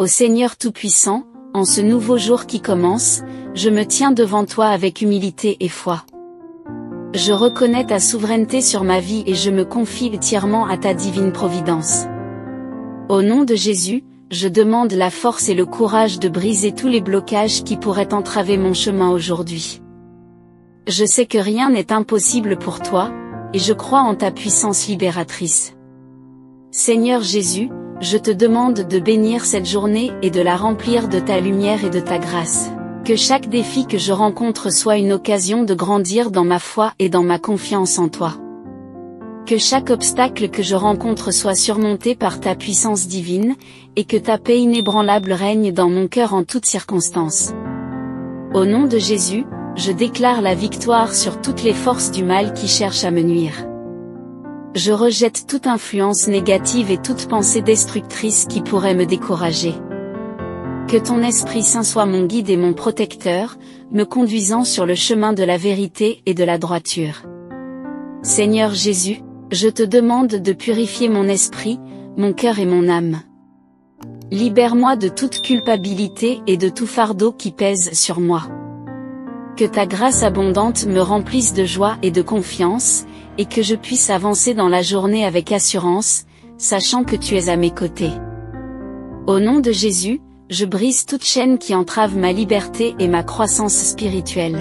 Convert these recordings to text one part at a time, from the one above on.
Ô Seigneur Tout-Puissant, en ce nouveau jour qui commence, je me tiens devant toi avec humilité et foi. Je reconnais ta souveraineté sur ma vie et je me confie entièrement à ta divine providence. Au nom de Jésus, je demande la force et le courage de briser tous les blocages qui pourraient entraver mon chemin aujourd'hui. Je sais que rien n'est impossible pour toi, et je crois en ta puissance libératrice. Seigneur Jésus, je te demande de bénir cette journée et de la remplir de ta lumière et de ta grâce. Que chaque défi que je rencontre soit une occasion de grandir dans ma foi et dans ma confiance en toi. Que chaque obstacle que je rencontre soit surmonté par ta puissance divine, et que ta paix inébranlable règne dans mon cœur en toutes circonstances. Au nom de Jésus, je déclare la victoire sur toutes les forces du mal qui cherchent à me nuire. Je rejette toute influence négative et toute pensée destructrice qui pourrait me décourager. Que ton Esprit Saint soit mon guide et mon protecteur, me conduisant sur le chemin de la vérité et de la droiture. Seigneur Jésus, je te demande de purifier mon esprit, mon cœur et mon âme. Libère-moi de toute culpabilité et de tout fardeau qui pèse sur moi. Que ta grâce abondante me remplisse de joie et de confiance, et que je puisse avancer dans la journée avec assurance, sachant que tu es à mes côtés. Au nom de Jésus, je brise toute chaîne qui entrave ma liberté et ma croissance spirituelle.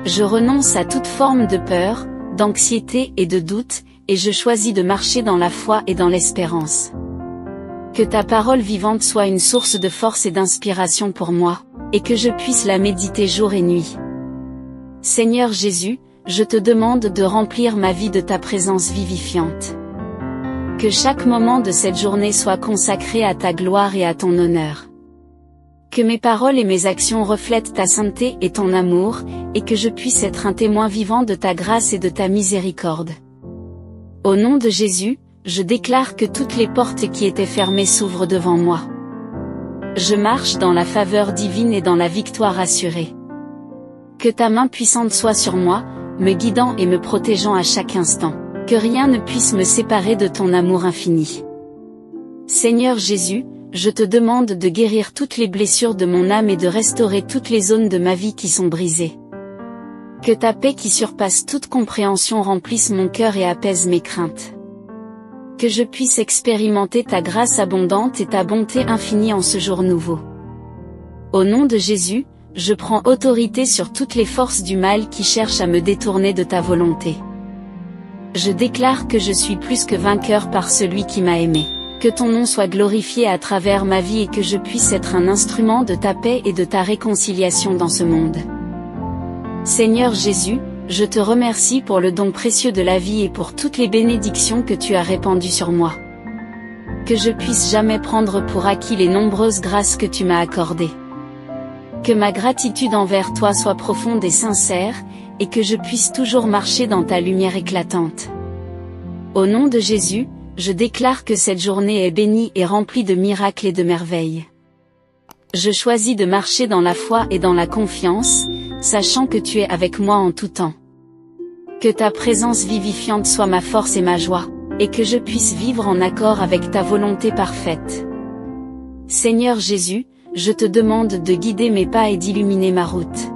Je renonce à toute forme de peur, d'anxiété et de doute, et je choisis de marcher dans la foi et dans l'espérance. Que ta parole vivante soit une source de force et d'inspiration pour moi, et que je puisse la méditer jour et nuit. Seigneur Jésus, je te demande de remplir ma vie de ta présence vivifiante. Que chaque moment de cette journée soit consacré à ta gloire et à ton honneur. Que mes paroles et mes actions reflètent ta sainteté et ton amour, et que je puisse être un témoin vivant de ta grâce et de ta miséricorde. Au nom de Jésus, je déclare que toutes les portes qui étaient fermées s'ouvrent devant moi. Je marche dans la faveur divine et dans la victoire assurée. Que ta main puissante soit sur moi, me guidant et me protégeant à chaque instant. Que rien ne puisse me séparer de ton amour infini. Seigneur Jésus, je te demande de guérir toutes les blessures de mon âme et de restaurer toutes les zones de ma vie qui sont brisées. Que ta paix qui surpasse toute compréhension remplisse mon cœur et apaise mes craintes. Que je puisse expérimenter ta grâce abondante et ta bonté infinie en ce jour nouveau. Au nom de Jésus, je prends autorité sur toutes les forces du mal qui cherchent à me détourner de ta volonté. Je déclare que je suis plus que vainqueur par celui qui m'a aimé. Que ton nom soit glorifié à travers ma vie et que je puisse être un instrument de ta paix et de ta réconciliation dans ce monde. Seigneur Jésus, je te remercie pour le don précieux de la vie et pour toutes les bénédictions que tu as répandues sur moi. Que je puisse jamais prendre pour acquis les nombreuses grâces que tu m'as accordées. Que ma gratitude envers toi soit profonde et sincère, et que je puisse toujours marcher dans ta lumière éclatante. Au nom de Jésus, je déclare que cette journée est bénie et remplie de miracles et de merveilles. Je choisis de marcher dans la foi et dans la confiance, sachant que tu es avec moi en tout temps. Que ta présence vivifiante soit ma force et ma joie, et que je puisse vivre en accord avec ta volonté parfaite. Seigneur Jésus, je te demande de guider mes pas et d'illuminer ma route.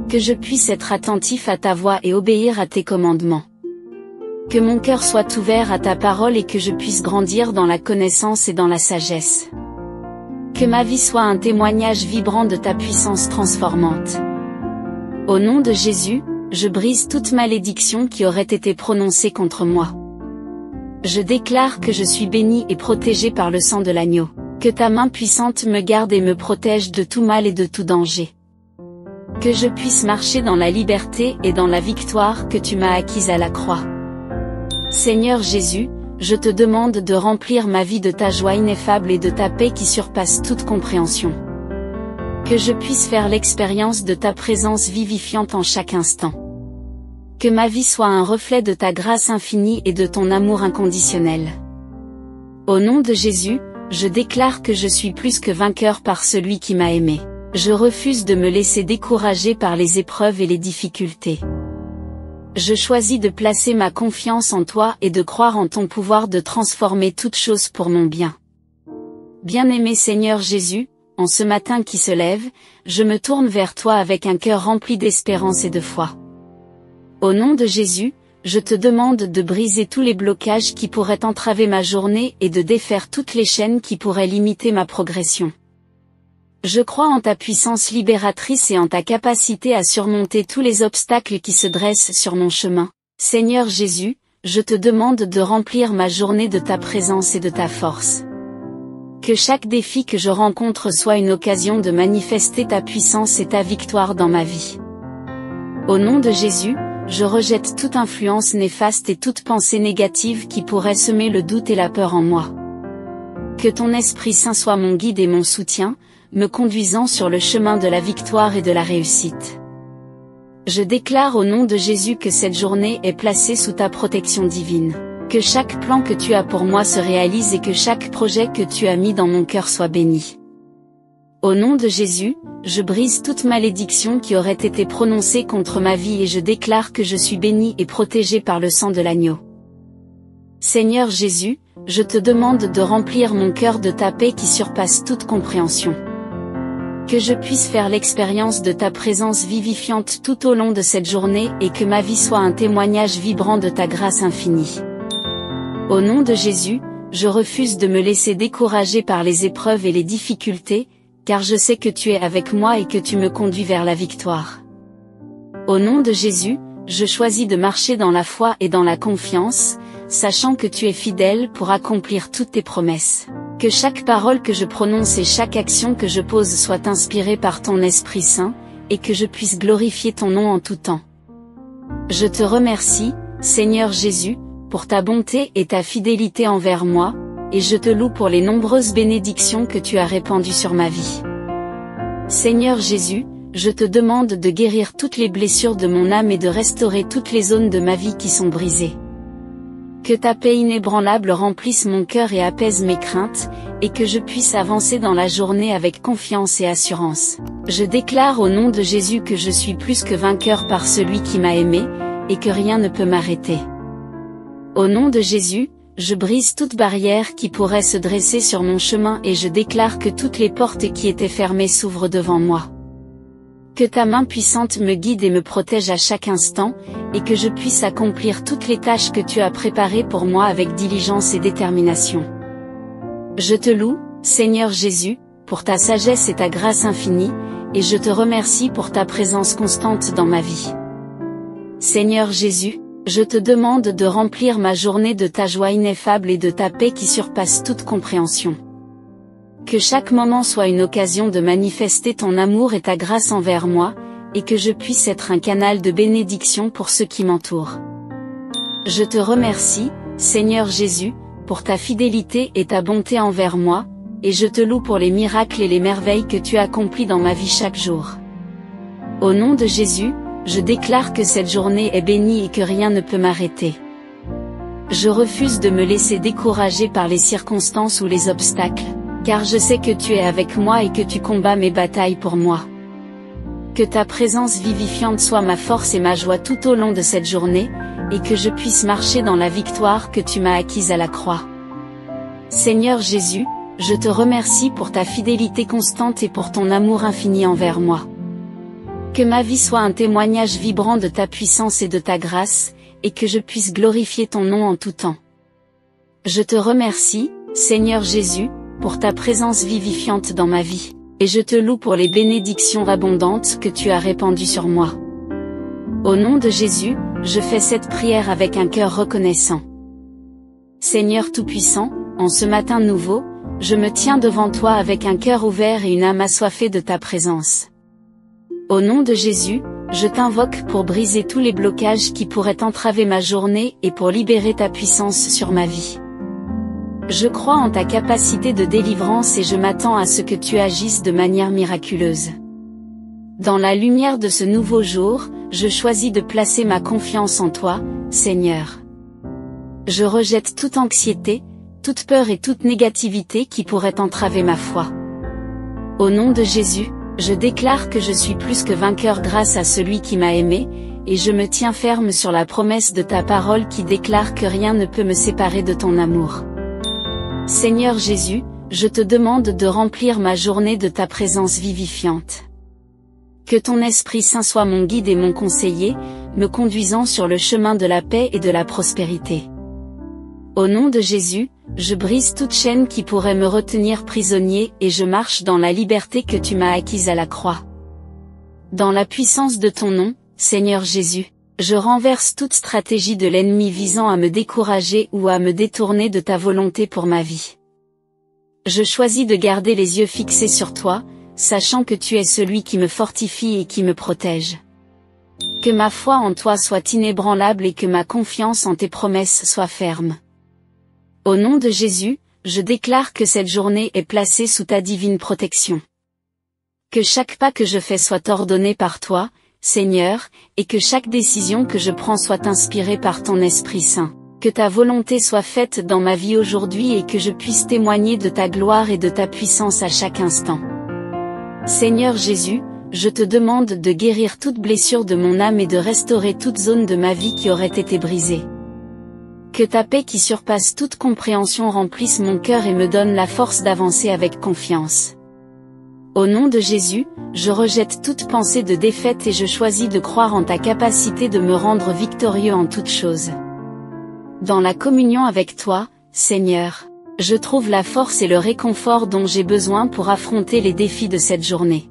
Que je puisse être attentif à ta voix et obéir à tes commandements. Que mon cœur soit ouvert à ta parole et que je puisse grandir dans la connaissance et dans la sagesse. Que ma vie soit un témoignage vibrant de ta puissance transformante. Au nom de Jésus, je brise toute malédiction qui aurait été prononcée contre moi. Je déclare que je suis béni et protégé par le sang de l'agneau. Que ta main puissante me garde et me protège de tout mal et de tout danger. Que je puisse marcher dans la liberté et dans la victoire que tu m'as acquise à la croix. Seigneur Jésus, je te demande de remplir ma vie de ta joie ineffable et de ta paix qui surpasse toute compréhension. Que je puisse faire l'expérience de ta présence vivifiante en chaque instant. Que ma vie soit un reflet de ta grâce infinie et de ton amour inconditionnel. Au nom de Jésus, je déclare que je suis plus que vainqueur par celui qui m'a aimé. Je refuse de me laisser décourager par les épreuves et les difficultés. Je choisis de placer ma confiance en toi et de croire en ton pouvoir de transformer toute chose pour mon bien. Bien-aimé Seigneur Jésus, en ce matin qui se lève, je me tourne vers toi avec un cœur rempli d'espérance et de foi. Au nom de Jésus, je te demande de briser tous les blocages qui pourraient entraver ma journée et de défaire toutes les chaînes qui pourraient limiter ma progression. Je crois en ta puissance libératrice et en ta capacité à surmonter tous les obstacles qui se dressent sur mon chemin. Seigneur Jésus, je te demande de remplir ma journée de ta présence et de ta force. Que chaque défi que je rencontre soit une occasion de manifester ta puissance et ta victoire dans ma vie. Au nom de Jésus, je rejette toute influence néfaste et toute pensée négative qui pourrait semer le doute et la peur en moi. Que ton Esprit Saint soit mon guide et mon soutien, me conduisant sur le chemin de la victoire et de la réussite. Je déclare au nom de Jésus que cette journée est placée sous ta protection divine. Que chaque plan que tu as pour moi se réalise et que chaque projet que tu as mis dans mon cœur soit béni. Au nom de Jésus, je brise toute malédiction qui aurait été prononcée contre ma vie et je déclare que je suis béni et protégé par le sang de l'agneau. Seigneur Jésus, je te demande de remplir mon cœur de ta paix qui surpasse toute compréhension. Que je puisse faire l'expérience de ta présence vivifiante tout au long de cette journée et que ma vie soit un témoignage vibrant de ta grâce infinie. Au nom de Jésus, je refuse de me laisser décourager par les épreuves et les difficultés, car je sais que tu es avec moi et que tu me conduis vers la victoire. Au nom de Jésus, je choisis de marcher dans la foi et dans la confiance, sachant que tu es fidèle pour accomplir toutes tes promesses. Que chaque parole que je prononce et chaque action que je pose soit inspirée par ton Esprit Saint, et que je puisse glorifier ton nom en tout temps. Je te remercie, Seigneur Jésus, pour ta bonté et ta fidélité envers moi, et je te loue pour les nombreuses bénédictions que tu as répandues sur ma vie. Seigneur Jésus, je te demande de guérir toutes les blessures de mon âme et de restaurer toutes les zones de ma vie qui sont brisées. Que ta paix inébranlable remplisse mon cœur et apaise mes craintes, et que je puisse avancer dans la journée avec confiance et assurance. Je déclare au nom de Jésus que je suis plus que vainqueur par celui qui m'a aimé, et que rien ne peut m'arrêter. Au nom de Jésus, je brise toute barrière qui pourrait se dresser sur mon chemin et je déclare que toutes les portes qui étaient fermées s'ouvrent devant moi. Que ta main puissante me guide et me protège à chaque instant, et que je puisse accomplir toutes les tâches que tu as préparées pour moi avec diligence et détermination. Je te loue, Seigneur Jésus, pour ta sagesse et ta grâce infinie, et je te remercie pour ta présence constante dans ma vie. Seigneur Jésus, je te demande de remplir ma journée de ta joie ineffable et de ta paix qui surpasse toute compréhension. Que chaque moment soit une occasion de manifester ton amour et ta grâce envers moi, et que je puisse être un canal de bénédiction pour ceux qui m'entourent. Je te remercie, Seigneur Jésus, pour ta fidélité et ta bonté envers moi, et je te loue pour les miracles et les merveilles que tu accomplis dans ma vie chaque jour. Au nom de Jésus, je déclare que cette journée est bénie et que rien ne peut m'arrêter. Je refuse de me laisser décourager par les circonstances ou les obstacles, car je sais que tu es avec moi et que tu combats mes batailles pour moi. Que ta présence vivifiante soit ma force et ma joie tout au long de cette journée, et que je puisse marcher dans la victoire que tu m'as acquise à la croix. Seigneur Jésus, je te remercie pour ta fidélité constante et pour ton amour infini envers moi. Que ma vie soit un témoignage vibrant de ta puissance et de ta grâce, et que je puisse glorifier ton nom en tout temps. Je te remercie, Seigneur Jésus, pour ta présence vivifiante dans ma vie, et je te loue pour les bénédictions abondantes que tu as répandues sur moi. Au nom de Jésus, je fais cette prière avec un cœur reconnaissant. Seigneur Tout-Puissant, en ce matin nouveau, je me tiens devant toi avec un cœur ouvert et une âme assoiffée de ta présence. Au nom de Jésus, je t'invoque pour briser tous les blocages qui pourraient entraver ma journée et pour libérer ta puissance sur ma vie. Je crois en ta capacité de délivrance et je m'attends à ce que tu agisses de manière miraculeuse. Dans la lumière de ce nouveau jour, je choisis de placer ma confiance en toi, Seigneur. Je rejette toute anxiété, toute peur et toute négativité qui pourrait entraver ma foi. Au nom de Jésus, je déclare que je suis plus que vainqueur grâce à celui qui m'a aimé, et je me tiens ferme sur la promesse de ta parole qui déclare que rien ne peut me séparer de ton amour. Seigneur Jésus, je te demande de remplir ma journée de ta présence vivifiante. Que ton Esprit Saint soit mon guide et mon conseiller, me conduisant sur le chemin de la paix et de la prospérité. Au nom de Jésus, je brise toute chaîne qui pourrait me retenir prisonnier et je marche dans la liberté que tu m'as acquise à la croix. Dans la puissance de ton nom, Seigneur Jésus, je renverse toute stratégie de l'ennemi visant à me décourager ou à me détourner de ta volonté pour ma vie. Je choisis de garder les yeux fixés sur toi, sachant que tu es celui qui me fortifie et qui me protège. Que ma foi en toi soit inébranlable et que ma confiance en tes promesses soit ferme. Au nom de Jésus, je déclare que cette journée est placée sous ta divine protection. Que chaque pas que je fais soit ordonné par toi, Seigneur, et que chaque décision que je prends soit inspirée par ton Esprit Saint. Que ta volonté soit faite dans ma vie aujourd'hui et que je puisse témoigner de ta gloire et de ta puissance à chaque instant. Seigneur Jésus, je te demande de guérir toute blessure de mon âme et de restaurer toute zone de ma vie qui aurait été brisée. Que ta paix qui surpasse toute compréhension remplisse mon cœur et me donne la force d'avancer avec confiance. Au nom de Jésus, je rejette toute pensée de défaite et je choisis de croire en ta capacité de me rendre victorieux en toutes choses. Dans la communion avec toi, Seigneur, je trouve la force et le réconfort dont j'ai besoin pour affronter les défis de cette journée.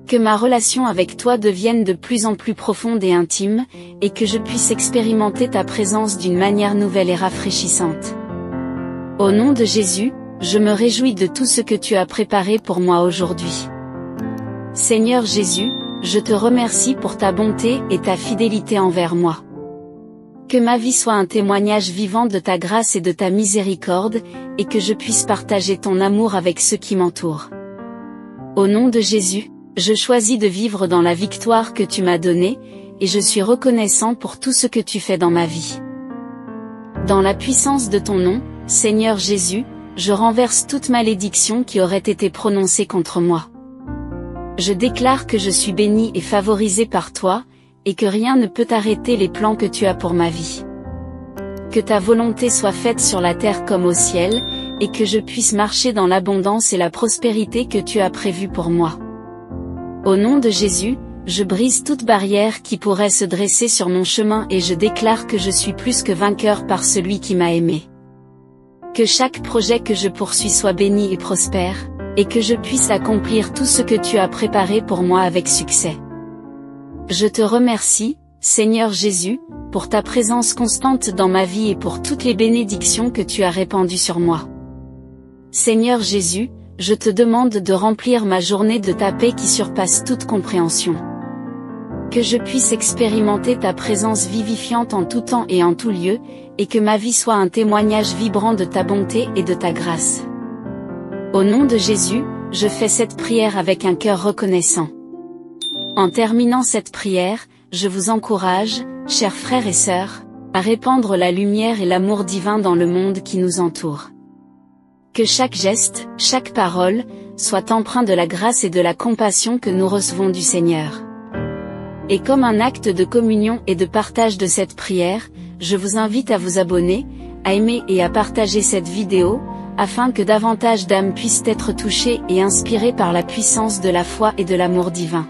Que ma relation avec toi devienne de plus en plus profonde et intime, et que je puisse expérimenter ta présence d'une manière nouvelle et rafraîchissante. Au nom de Jésus, je me réjouis de tout ce que tu as préparé pour moi aujourd'hui. Seigneur Jésus, je te remercie pour ta bonté et ta fidélité envers moi. Que ma vie soit un témoignage vivant de ta grâce et de ta miséricorde, et que je puisse partager ton amour avec ceux qui m'entourent. Au nom de Jésus, je choisis de vivre dans la victoire que tu m'as donnée, et je suis reconnaissant pour tout ce que tu fais dans ma vie. Dans la puissance de ton nom, Seigneur Jésus, je renverse toute malédiction qui aurait été prononcée contre moi. Je déclare que je suis béni et favorisé par toi, et que rien ne peut arrêter les plans que tu as pour ma vie. Que ta volonté soit faite sur la terre comme au ciel, et que je puisse marcher dans l'abondance et la prospérité que tu as prévue pour moi. Au nom de Jésus, je brise toute barrière qui pourrait se dresser sur mon chemin et je déclare que je suis plus que vainqueur par celui qui m'a aimé. Que chaque projet que je poursuis soit béni et prospère, et que je puisse accomplir tout ce que tu as préparé pour moi avec succès. Je te remercie, Seigneur Jésus, pour ta présence constante dans ma vie et pour toutes les bénédictions que tu as répandues sur moi. Seigneur Jésus, je te demande de remplir ma journée de ta paix qui surpasse toute compréhension. Que je puisse expérimenter ta présence vivifiante en tout temps et en tout lieu, et que ma vie soit un témoignage vibrant de ta bonté et de ta grâce. Au nom de Jésus, je fais cette prière avec un cœur reconnaissant. En terminant cette prière, je vous encourage, chers frères et sœurs, à répandre la lumière et l'amour divin dans le monde qui nous entoure. Que chaque geste, chaque parole, soit empreint de la grâce et de la compassion que nous recevons du Seigneur. Et comme un acte de communion et de partage de cette prière, je vous invite à vous abonner, à aimer et à partager cette vidéo, afin que davantage d'âmes puissent être touchées et inspirées par la puissance de la foi et de l'amour divin.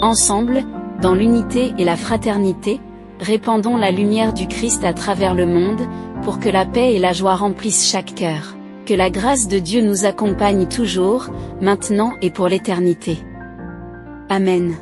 Ensemble, dans l'unité et la fraternité, répandons la lumière du Christ à travers le monde, pour que la paix et la joie remplissent chaque cœur. Que la grâce de Dieu nous accompagne toujours, maintenant et pour l'éternité. Amen.